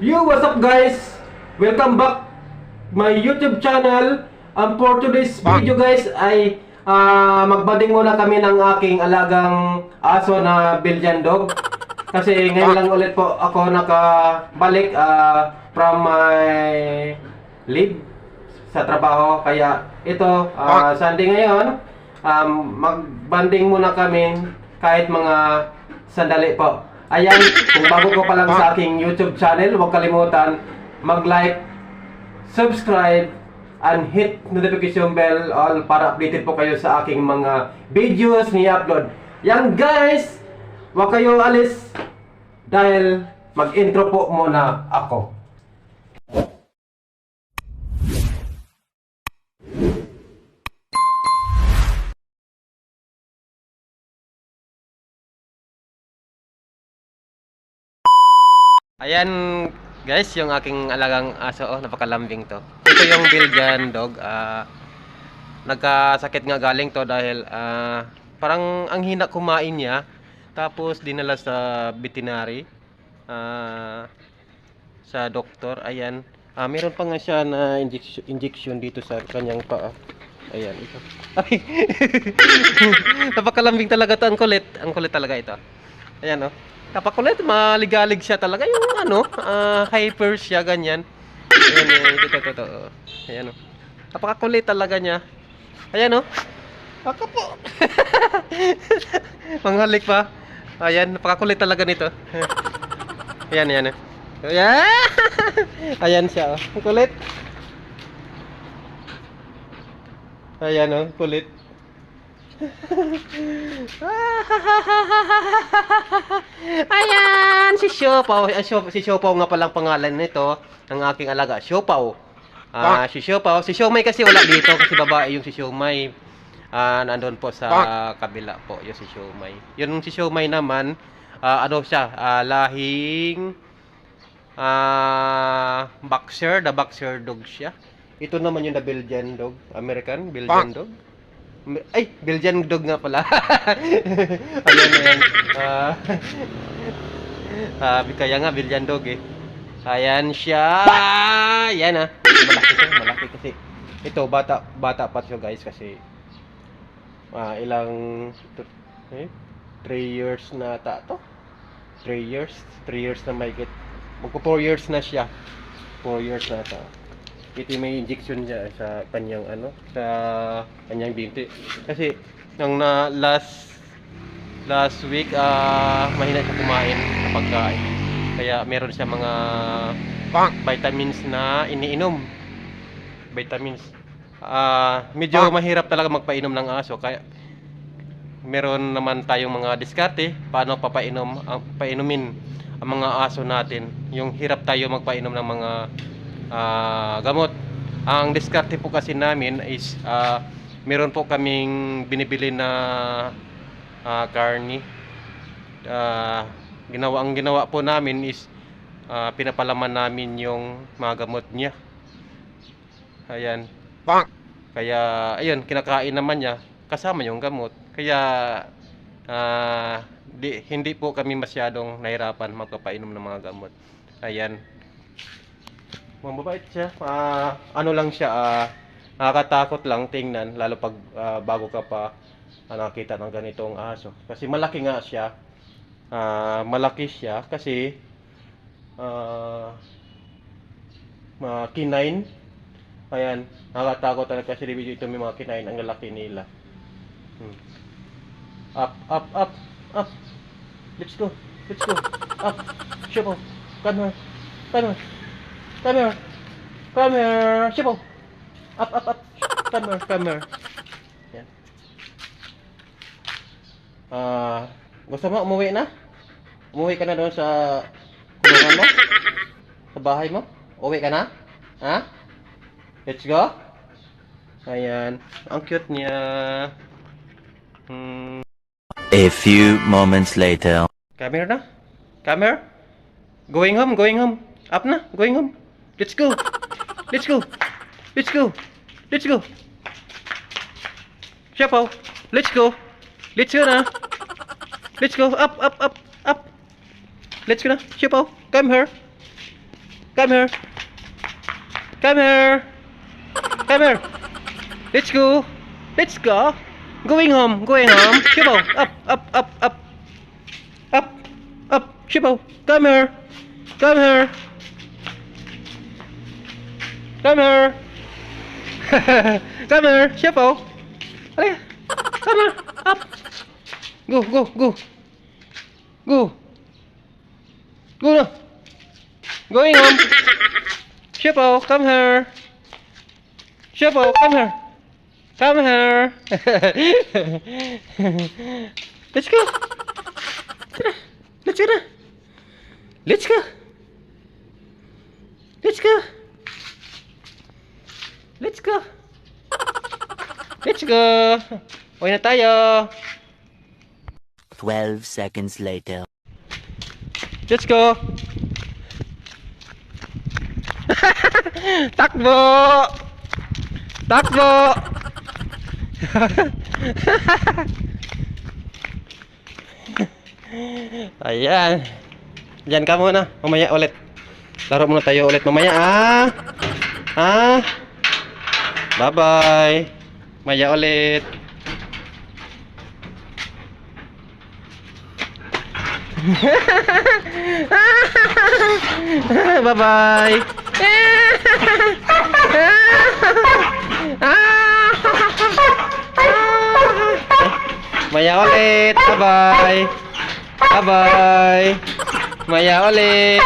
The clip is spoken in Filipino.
Yo, what's up guys? Welcome back my YouTube channel. For today's video guys ay magbanding muna kami ng aking alagang aso na Belgian dog. Kasi ngayon lang ulit po ako nakabalik from my leave sa trabaho. Kaya ito, Sunday ngayon, magbanding muna kami kahit mga sandali po. Ayan, kung bago ko pa lang sa aking YouTube channel, huwag kalimutan mag-like, subscribe, and hit notification bell all para updated po kayo sa aking mga videos ni upload. Yan guys, huwag kayo alis dahil mag-intro po muna ako. Ayan guys, yung aking alagang aso, napakalambing to. Ito yung Belgian dog. Nagkasakit nga galing to dahil parang ang hina kumain niya. Tapos dinala sa veterinary, sa doktor. Ayan, meron pa nga siya na injection dito sa kanyang paa. Ayan, ito. Ay, napakalambing talaga to. Ang kulit talaga ito. Ayan oh. Napakulit, maligalig siya talaga. Yung hyper siya, ganyan. Ayan, ito. Ayan o. Napakakulit talaga niya. Ayan o. Ako po. Manghalik pa. Ayan, napakakulit talaga nito. Ayan. Ayan. Ayan siya o. Ang kulit. Ayan o, kulit. Ayan, si Siopaw. Si Siopaw nga palang pangalan nito ng aking alaga, Siopaw. Si Siopaw, si Siomay kasi wala dito kasi babae yung si Siomay. Nandoon po sa kabila po yung si Siomay. Yung si Siomay naman, siya, lahing boxer, the boxer dog siya. Ito naman yung the Belgian dog, American Belgian dog. Ay, Belgian dog nga pala. Ayan. Kaya nga Belgian dog eh. Ayan siya. Ayan malaki kasi. Ito bata pa siya guys kasi ilang 3 years na ata to. 3 years na may get. Magpo 4 years na siya. 4 years na ata. Ito may injection niya sa kanyang sa kanyang binti. Kasi nung last week mahina siya kumain ng pagkain. Kaya meron siya mga vitamins na iniinom. Vitamins. Medyo mahirap talaga magpainom ng aso kaya meron naman tayong mga diskarte paano painumin ang mga aso natin. Yung hirap tayo magpainom ng mga gamot. Ang diskarte po kasi namin is meron po kaming binibili na karni. Ang ginawa po namin is pinapalaman namin yung mga gamot niya. Ayan. Kaya ayun, kinakain naman niya kasama yung gamot. Kaya hindi po kami masyadong nahirapan magpapainom ng mga gamot. Ayan. Mababait siya. Lang siya, nakakatakot lang tingnan lalo pag bago ka pa nakita ng ganitong aso. Kasi malaki nga siya. Malaki siya kasi kinain. Ayan, nakakatakot talaga kasi ito may mga kinain ang lalaki nila. Up. Let's go. Up. Shopo. Come here. Shopo. Up. Come here. Yan. Gusto mo umuwi na? Umuwi ka na doon sa kulungan mo? Sa bahay mo? Uwi ka na? Ha? Let's go. Ayan. Ang cute niya. A few moments later. Come here na. Come here. Going home. Up na. Going home. Let's go. Siapaw. Let's go na. Let's go. Up. Let's go na. Siapaw. Come here. Come here. Come here. Come here. Let's go. Let's go. Going home. Going home. Shibo. Up. Up. Up. Up. Up. Up. Shibo. Come here. Come here. Come here. Come here. Shibo. Halika. Come here. Up. Go. Go. Go. Go. Go na. Going home. Shibo, come here. Shibo, come here. Come here. Let's go. Tara. Let's go na. Let's go. Let's go. Let's go. Let's go. Uwi na tayo. 12 seconds later. Let's go. Takbo. Takbo. Ayan. Diyan ka muna. Mamaya ulit. Laro muna tayo ulit mamaya, ah. Ah. Bye-bye. Maya ulit. Bye-bye. Maya ulit. Bye-bye. Bye-bye. Maya ulit.